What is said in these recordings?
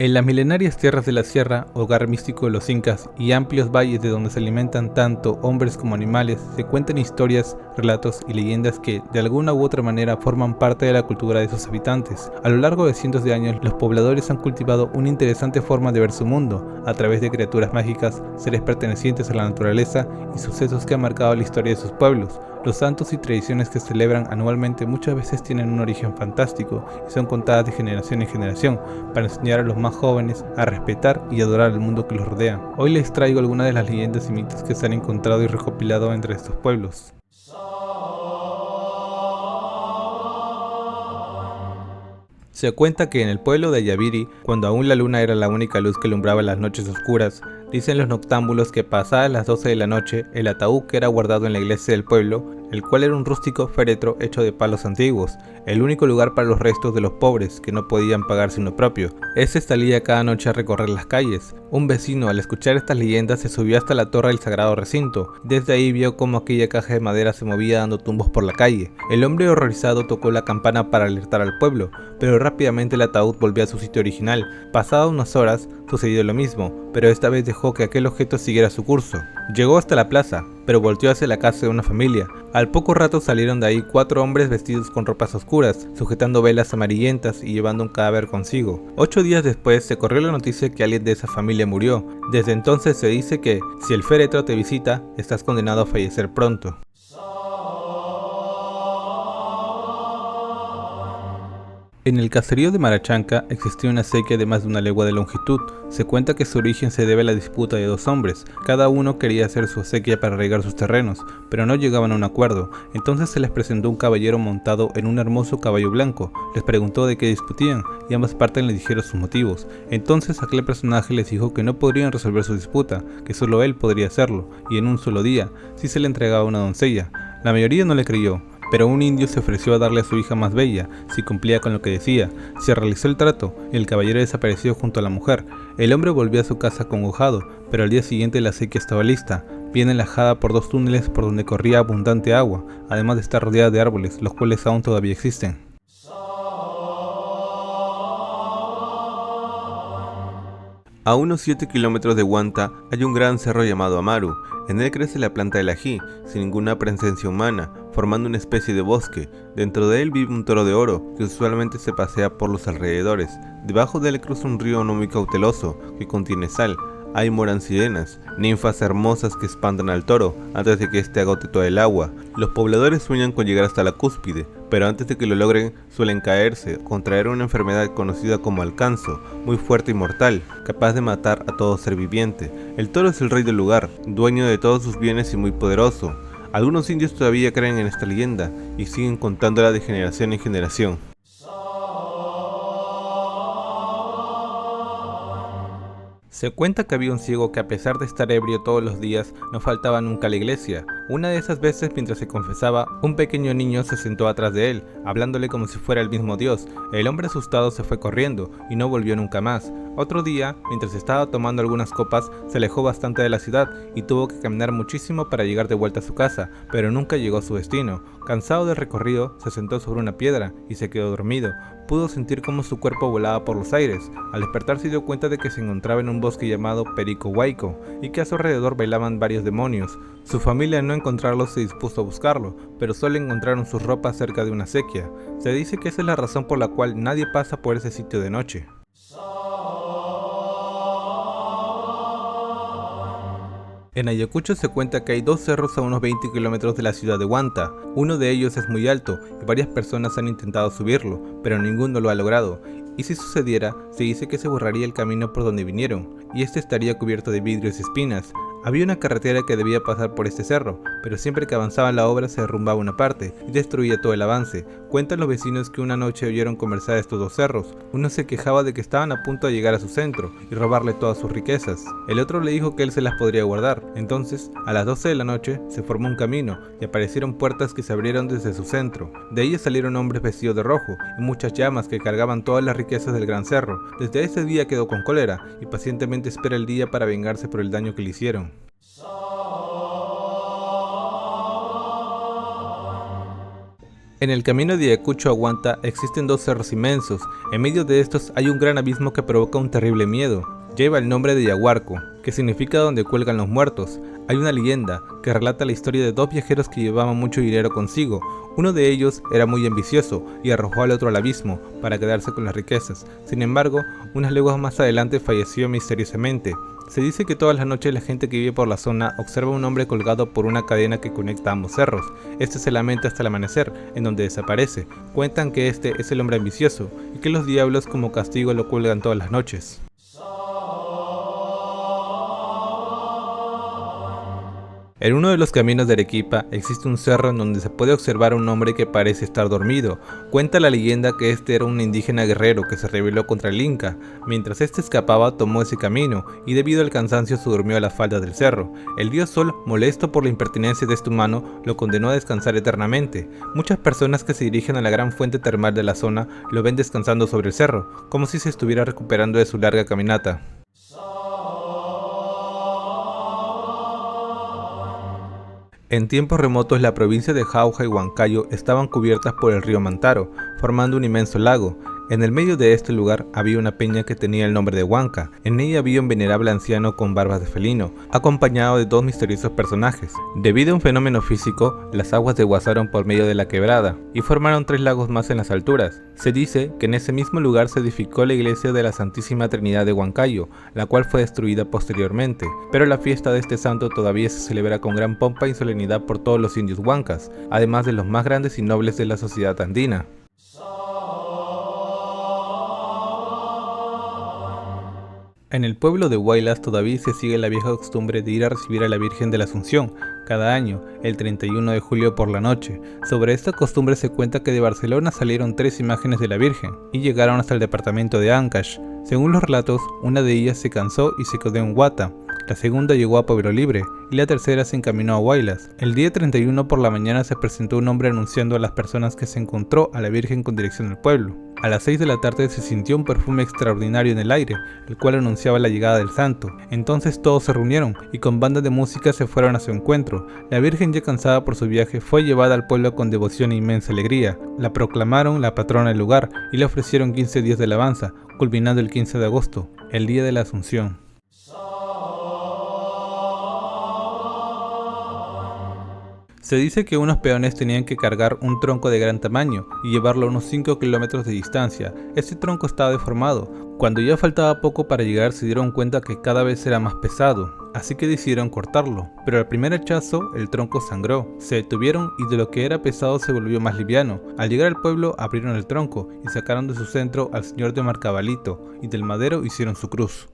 En las milenarias tierras de la sierra, hogar místico de los incas y amplios valles de donde se alimentan tanto hombres como animales, se cuentan historias, relatos y leyendas que, de alguna u otra manera, forman parte de la cultura de sus habitantes. A lo largo de cientos de años, los pobladores han cultivado una interesante forma de ver su mundo, a través de criaturas mágicas, seres pertenecientes a la naturaleza y sucesos que han marcado la historia de sus pueblos. Los santos y tradiciones que celebran anualmente muchas veces tienen un origen fantástico y son contadas de generación en generación para enseñar a los más jóvenes a respetar y adorar el mundo que los rodea. Hoy les traigo algunas de las leyendas y mitos que se han encontrado y recopilado entre estos pueblos. Se cuenta que en el pueblo de Ayaviri, cuando aún la luna era la única luz que alumbraba las noches oscuras, dicen los noctámbulos que pasadas las 12 de la noche, el ataúd que era guardado en la iglesia del pueblo, el cual era un rústico féretro hecho de palos antiguos, el único lugar para los restos de los pobres que no podían pagarse uno propio. Ese salía cada noche a recorrer las calles. Un vecino, al escuchar estas leyendas, se subió hasta la torre del sagrado recinto. Desde ahí vio cómo aquella caja de madera se movía dando tumbos por la calle. El hombre horrorizado tocó la campana para alertar al pueblo, pero rápidamente el ataúd volvió a su sitio original. Pasadas unas horas, sucedió lo mismo, pero esta vez dejó que aquel objeto siguiera su curso. Llegó hasta la plaza, pero volteó hacia la casa de una familia. Al poco rato salieron de ahí 4 hombres vestidos con ropas oscuras, sujetando velas amarillentas y llevando un cadáver consigo. 8 días después se corrió la noticia que alguien de esa familia murió. Desde entonces se dice que, si el féretro te visita, estás condenado a fallecer pronto. En el caserío de Marachanca existía una acequia de más de una legua de longitud. Se cuenta que su origen se debe a la disputa de 2 hombres. Cada uno quería hacer su acequia para regar sus terrenos, pero no llegaban a un acuerdo. Entonces se les presentó un caballero montado en un hermoso caballo blanco. Les preguntó de qué discutían, y ambas partes le dijeron sus motivos. Entonces aquel personaje les dijo que no podrían resolver su disputa, que solo él podría hacerlo, y en un solo día, si se le entregaba una doncella. La mayoría no le creyó, pero un indio se ofreció a darle a su hija más bella, si cumplía con lo que decía. Se realizó el trato, y el caballero desapareció junto a la mujer. El hombre volvió a su casa acongojado, pero al día siguiente la acequia estaba lista, bien enlazada por 2 túneles por donde corría abundante agua, además de estar rodeada de árboles, los cuales aún todavía existen. A unos 7 kilómetros de Huanta hay un gran cerro llamado Amaru. En él crece la planta del ají, sin ninguna presencia humana, formando una especie de bosque. Dentro de él vive un toro de oro, que usualmente se pasea por los alrededores. Debajo de él cruza un río no muy cauteloso, que contiene sal. Ahí moran sirenas, ninfas hermosas que espantan al toro antes de que éste agote toda el agua. Los pobladores sueñan con llegar hasta la cúspide, pero antes de que lo logren suelen caerse, contraer una enfermedad conocida como alcanzo, muy fuerte y mortal, capaz de matar a todo ser viviente. El toro es el rey del lugar, dueño de todos sus bienes y muy poderoso. Algunos indios todavía creen en esta leyenda y siguen contándola de generación en generación. Se cuenta que había un ciego que, a pesar de estar ebrio todos los días, no faltaba nunca a la iglesia. Una de esas veces, mientras se confesaba, un pequeño niño se sentó atrás de él, hablándole como si fuera el mismo Dios. El hombre asustado se fue corriendo y no volvió nunca más. Otro día, mientras estaba tomando algunas copas, se alejó bastante de la ciudad y tuvo que caminar muchísimo para llegar de vuelta a su casa, pero nunca llegó a su destino. Cansado del recorrido, se sentó sobre una piedra y se quedó dormido. Pudo sentir cómo su cuerpo volaba por los aires. Al despertar se dio cuenta de que se encontraba en un bosque llamado Perico Huayco y que a su alrededor bailaban varios demonios. Su familia, al no encontrarlo, se dispuso a buscarlo, pero solo encontraron sus ropas cerca de una acequia. Se dice que esa es la razón por la cual nadie pasa por ese sitio de noche. En Ayacucho se cuenta que hay 2 cerros a unos 20 kilómetros de la ciudad de Huanta. Uno de ellos es muy alto y varias personas han intentado subirlo, pero ninguno lo ha logrado. Y si sucediera, se dice que se borraría el camino por donde vinieron, y este estaría cubierto de vidrios y espinas. Había una carretera que debía pasar por este cerro, pero siempre que avanzaba la obra se derrumbaba una parte y destruía todo el avance. Cuentan los vecinos que una noche oyeron conversar estos 2 cerros. Uno se quejaba de que estaban a punto de llegar a su centro y robarle todas sus riquezas. El otro le dijo que él se las podría guardar. Entonces, a las 12 de la noche, se formó un camino y aparecieron puertas que se abrieron desde su centro. De ellas salieron hombres vestidos de rojo y muchas llamas que cargaban todas las riquezas del gran cerro. Desde ese día quedó con cólera y pacientemente espera el día para vengarse por el daño que le hicieron. En el camino de Ayacucho a Huanta existen 2 cerros inmensos. En medio de estos hay un gran abismo que provoca un terrible miedo. Lleva el nombre de Yaguarco, que significa donde cuelgan los muertos. Hay una leyenda que relata la historia de 2 viajeros que llevaban mucho dinero consigo. Uno de ellos era muy ambicioso y arrojó al otro al abismo para quedarse con las riquezas. Sin embargo, unas leguas más adelante falleció misteriosamente. Se dice que todas las noches la gente que vive por la zona observa a un hombre colgado por una cadena que conecta ambos cerros. Este se lamenta hasta el amanecer, en donde desaparece. Cuentan que este es el hombre ambicioso y que los diablos como castigo lo cuelgan todas las noches. En uno de los caminos de Arequipa existe un cerro en donde se puede observar a un hombre que parece estar dormido. Cuenta la leyenda que este era un indígena guerrero que se rebeló contra el Inca. Mientras este escapaba tomó ese camino y debido al cansancio se durmió a la falda del cerro. El dios Sol, molesto por la impertinencia de este humano, lo condenó a descansar eternamente. Muchas personas que se dirigen a la gran fuente termal de la zona lo ven descansando sobre el cerro, como si se estuviera recuperando de su larga caminata. En tiempos remotos la provincia de Jauja y Huancayo estaban cubiertas por el río Mantaro, formando un inmenso lago. En el medio de este lugar había una peña que tenía el nombre de Huanca. En ella había un venerable anciano con barbas de felino, acompañado de 2 misteriosos personajes. Debido a un fenómeno físico, las aguas desguazaron por medio de la quebrada y formaron 3 lagos más en las alturas. Se dice que en ese mismo lugar se edificó la iglesia de la Santísima Trinidad de Huancayo, la cual fue destruida posteriormente, pero la fiesta de este santo todavía se celebra con gran pompa y solemnidad por todos los indios huancas, además de los más grandes y nobles de la sociedad andina. En el pueblo de Huaylas todavía se sigue la vieja costumbre de ir a recibir a la Virgen de la Asunción cada año, el 31 de julio por la noche. Sobre esta costumbre se cuenta que de Barcelona salieron 3 imágenes de la Virgen y llegaron hasta el departamento de Ancash. Según los relatos, una de ellas se cansó y se quedó en Huata, la segunda llegó a Pueblo Libre y la tercera se encaminó a Huaylas. El día 31 por la mañana se presentó un hombre anunciando a las personas que se encontró a la Virgen con dirección al pueblo. A las 6 de la tarde se sintió un perfume extraordinario en el aire, el cual anunciaba la llegada del santo. Entonces todos se reunieron y con bandas de música se fueron a su encuentro. La Virgen, ya cansada por su viaje, fue llevada al pueblo con devoción e inmensa alegría. La proclamaron la patrona del lugar y le ofrecieron 15 días de alabanza, culminando el 15 de agosto, el día de la Asunción. Se dice que unos peones tenían que cargar un tronco de gran tamaño y llevarlo a unos 5 kilómetros de distancia. Este tronco estaba deformado. Cuando ya faltaba poco para llegar se dieron cuenta que cada vez era más pesado, así que decidieron cortarlo. Pero al primer hachazo el tronco sangró. Se detuvieron y de lo que era pesado se volvió más liviano. Al llegar al pueblo abrieron el tronco y sacaron de su centro al señor de Marcabalito y del madero hicieron su cruz.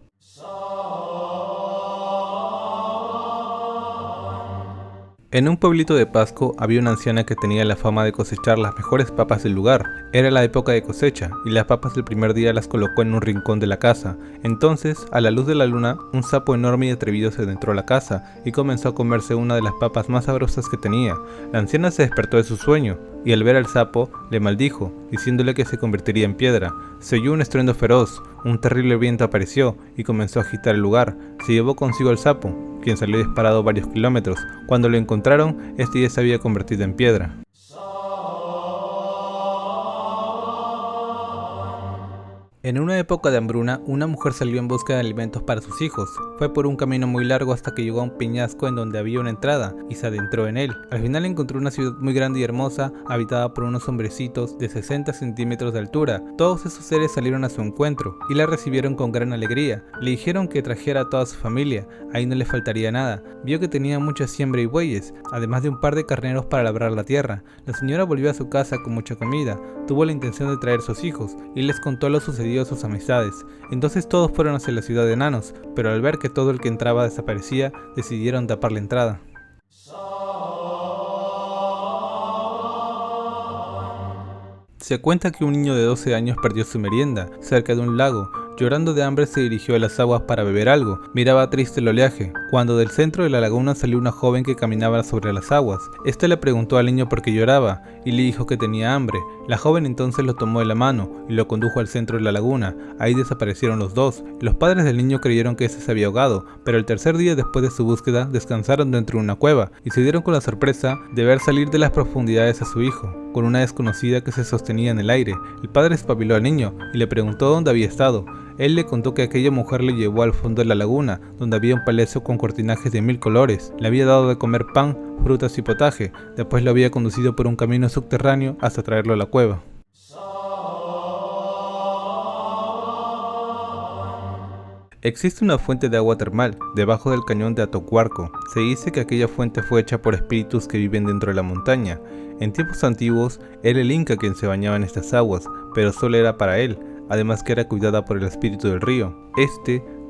En un pueblito de Pasco había una anciana que tenía la fama de cosechar las mejores papas del lugar. Era la época de cosecha y las papas del primer día las colocó en un rincón de la casa. Entonces, a la luz de la luna, un sapo enorme y atrevido se adentró a la casa y comenzó a comerse una de las papas más sabrosas que tenía. La anciana se despertó de su sueño y al ver al sapo le maldijo, diciéndole que se convertiría en piedra. Se oyó un estruendo feroz, un terrible viento apareció y comenzó a agitar el lugar. Se llevó consigo al sapo, quien salió disparado varios kilómetros. Cuando lo encontraron, este ya se había convertido en piedra. En una época de hambruna, una mujer salió en busca de alimentos para sus hijos. Fue por un camino muy largo hasta que llegó a un peñasco en donde había una entrada y se adentró en él. Al final encontró una ciudad muy grande y hermosa, habitada por unos hombrecitos de 60 centímetros de altura. Todos esos seres salieron a su encuentro y la recibieron con gran alegría. Le dijeron que trajera a toda su familia, ahí no le faltaría nada. Vio que tenía mucha siembra y bueyes, además de un par de carneros para labrar la tierra. La señora volvió a su casa con mucha comida. Tuvo la intención de traer sus hijos y les contó lo sucedido a sus amistades. Entonces todos fueron hacia la ciudad de enanos, pero al ver que todo el que entraba desaparecía, decidieron tapar la entrada. Se cuenta que un niño de 12 años perdió su merienda cerca de un lago. Llorando de hambre se dirigió a las aguas para beber algo. Miraba triste el oleaje, cuando del centro de la laguna salió una joven que caminaba sobre las aguas. Esta le preguntó al niño por qué lloraba y le dijo que tenía hambre. La joven entonces lo tomó de la mano y lo condujo al centro de la laguna. Ahí desaparecieron los dos. Los padres del niño creyeron que ese se había ahogado, pero el tercer día después de su búsqueda descansaron dentro de una cueva y se dieron con la sorpresa de ver salir de las profundidades a su hijo, con una desconocida que se sostenía en el aire. El padre espabiló al niño y le preguntó dónde había estado. Él le contó que aquella mujer le llevó al fondo de la laguna, donde había un palacio con cortinajes de 1000 colores. Le había dado de comer pan, frutas y potaje. Después lo había conducido por un camino subterráneo hasta traerlo a la cueva. Existe una fuente de agua termal debajo del cañón de Atocuarco. Se dice que aquella fuente fue hecha por espíritus que viven dentro de la montaña. En tiempos antiguos era el Inca quien se bañaba en estas aguas, pero solo era para él, además que era cuidada por el espíritu del río.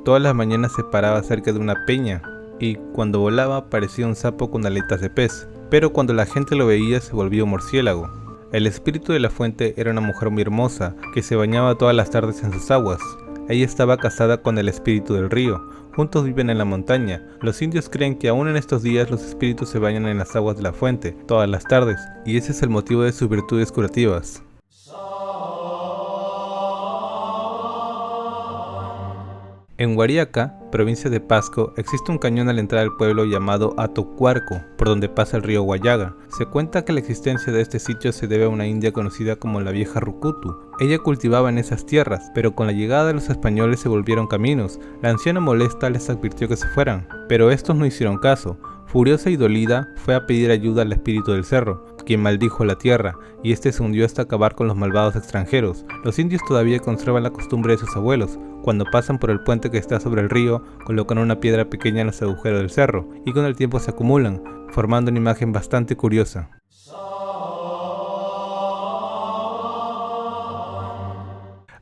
Todas las mañanas se paraba cerca de una peña y cuando volaba parecía un sapo con aletas de pez, pero cuando la gente lo veía se volvía un murciélago. El espíritu de la fuente era una mujer muy hermosa que se bañaba todas las tardes en sus aguas. Ella estaba casada con el espíritu del río. Juntos viven en la montaña. Los indios creen que aún en estos días los espíritus se bañan en las aguas de la fuente todas las tardes, y ese es el motivo de sus virtudes curativas. En Huariaca, provincia de Pasco, existe un cañón a la entrada del pueblo llamado Atocuarco, por donde pasa el río Huallaga. Se cuenta que la existencia de este sitio se debe a una india conocida como la vieja Rucutu. Ella cultivaba en esas tierras, pero con la llegada de los españoles se volvieron caminos. La anciana molesta les advirtió que se fueran, pero estos no hicieron caso. Furiosa y dolida, fue a pedir ayuda al espíritu del cerro, quien maldijo la tierra, y este se hundió hasta acabar con los malvados extranjeros. Los indios todavía conservan la costumbre de sus abuelos. Cuando pasan por el puente que está sobre el río, colocan una piedra pequeña en los agujeros del cerro, y con el tiempo se acumulan, formando una imagen bastante curiosa.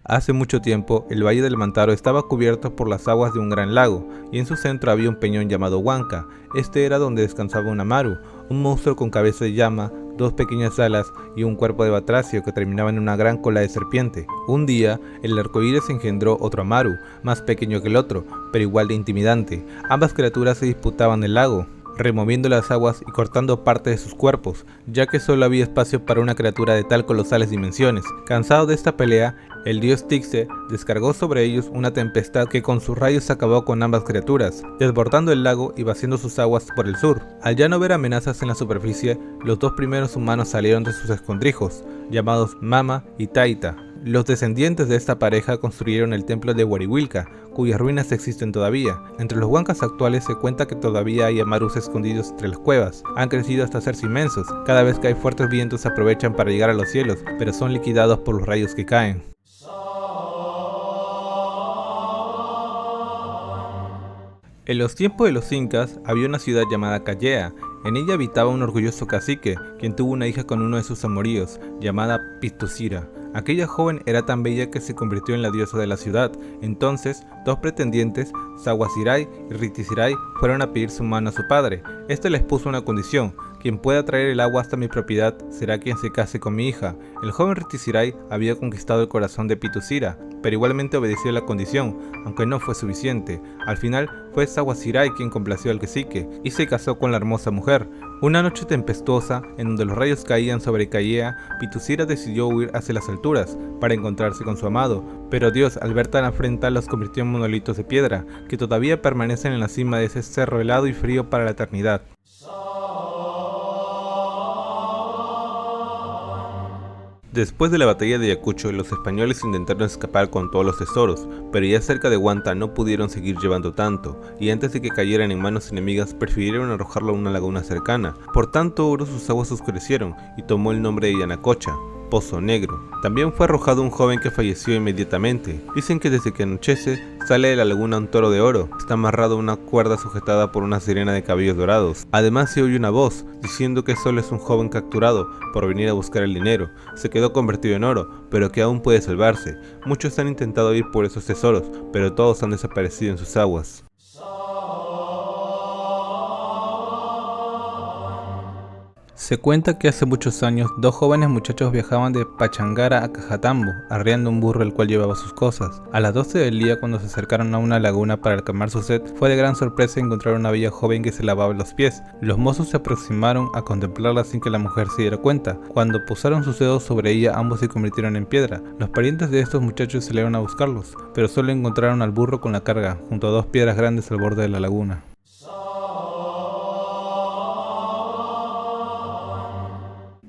Hace mucho tiempo, el Valle del Mantaro estaba cubierto por las aguas de un gran lago, y en su centro había un peñón llamado Huanca. Este era donde descansaba un amaru, un monstruo con cabeza de llama, dos pequeñas alas y un cuerpo de batracio que terminaba en una gran cola de serpiente. Un día, el arcoíris engendró otro amaru, más pequeño que el otro, pero igual de intimidante. Ambas criaturas se disputaban el lago, removiendo las aguas y cortando parte de sus cuerpos, ya que solo había espacio para una criatura de tal colosales dimensiones. Cansado de esta pelea, el dios Tixé descargó sobre ellos una tempestad que con sus rayos acabó con ambas criaturas, desbordando el lago y vaciando sus aguas por el sur. Al ya no ver amenazas en la superficie, los dos primeros humanos salieron de sus escondrijos, llamados Mama y Taita. Los descendientes de esta pareja construyeron el templo de Huarihuilca, cuyas ruinas existen todavía. Entre los huancas actuales se cuenta que todavía hay amarus escondidos entre las cuevas. Han crecido hasta hacerse inmensos. Cada vez que hay fuertes vientos se aprovechan para llegar a los cielos, pero son liquidados por los rayos que caen. En los tiempos de los incas había una ciudad llamada Callea. En ella habitaba un orgulloso cacique, quien tuvo una hija con uno de sus amoríos, llamada Pitucira. Aquella joven era tan bella que se convirtió en la diosa de la ciudad. Entonces, dos pretendientes, Saguasiray y Ritisiray, fueron a pedir su mano a su padre. Este les puso una condición: quien pueda traer el agua hasta mi propiedad será quien se case con mi hija. El joven Ritisiray había conquistado el corazón de Pitucira, pero igualmente obedeció la condición, aunque no fue suficiente. Al final fue Saguasiray quien complació al cacique y se casó con la hermosa mujer. Una noche tempestuosa, en donde los rayos caían sobre Callea, Pitucira decidió huir hacia las alturas para encontrarse con su amado, pero Dios, al ver tan afrenta, los convirtió en monolitos de piedra, que todavía permanecen en la cima de ese cerro helado y frío para la eternidad. Después de la batalla de Ayacucho, los españoles intentaron escapar con todos los tesoros, pero ya cerca de Huanta no pudieron seguir llevando tanto, y antes de que cayeran en manos enemigas prefirieron arrojarlo a una laguna cercana. Por tanto oro sus aguas oscurecieron y tomó el nombre de Yanacocha, Pozo Negro. También fue arrojado un joven que falleció inmediatamente. Dicen que desde que anochece sale de la laguna un toro de oro. Está amarrado a una cuerda sujetada por una sirena de cabellos dorados. Además se oye una voz diciendo que solo es un joven capturado por venir a buscar el dinero. Se quedó convertido en oro, pero que aún puede salvarse. Muchos han intentado ir por esos tesoros, pero todos han desaparecido en sus aguas. Se cuenta que hace muchos años, dos jóvenes muchachos viajaban de Pachangara a Cajatambo, arriando un burro el cual llevaba sus cosas. A las 12 del día, cuando se acercaron a una laguna para calmar su sed, fue de gran sorpresa encontrar una bella joven que se lavaba los pies. Los mozos se aproximaron a contemplarla sin que la mujer se diera cuenta. Cuando posaron sus dedos sobre ella, ambos se convirtieron en piedra. Los parientes de estos muchachos salieron a buscarlos, pero solo encontraron al burro con la carga, junto a dos piedras grandes al borde de la laguna.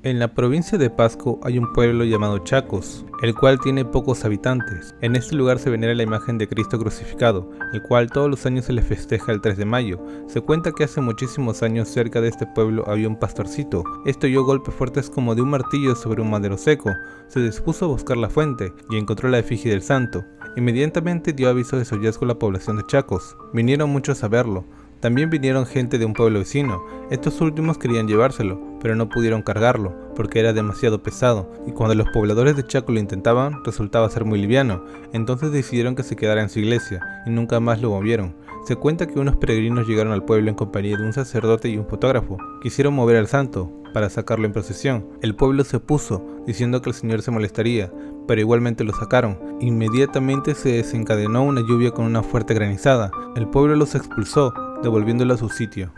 En la provincia de Pasco hay un pueblo llamado Chacos, el cual tiene pocos habitantes. En este lugar se venera la imagen de Cristo crucificado, el cual todos los años se le festeja el 3 de mayo. Se cuenta que hace muchísimos años cerca de este pueblo había un pastorcito. Este oyó golpes fuertes como de un martillo sobre un madero seco. Se dispuso a buscar la fuente y encontró la efigie del santo. Inmediatamente dio aviso de su hallazgo a la población de Chacos. Vinieron muchos a verlo. También vinieron gente de un pueblo vecino. Estos últimos querían llevárselo, pero no pudieron cargarlo, porque era demasiado pesado, y cuando los pobladores de Chaco lo intentaban, resultaba ser muy liviano. Entonces decidieron que se quedara en su iglesia, y nunca más lo movieron. Se cuenta que unos peregrinos llegaron al pueblo en compañía de un sacerdote y un fotógrafo. Quisieron mover al santo, para sacarlo en procesión. El pueblo se opuso, diciendo que el Señor se molestaría, pero igualmente lo sacaron. Inmediatamente se desencadenó una lluvia con una fuerte granizada. El pueblo los expulsó, devolviéndolo a su sitio.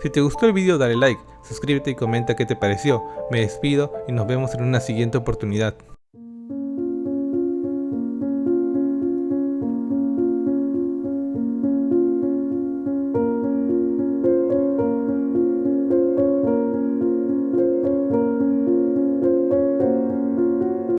Si te gustó el vídeo dale like, suscríbete y comenta qué te pareció. Me despido y nos vemos en una siguiente oportunidad.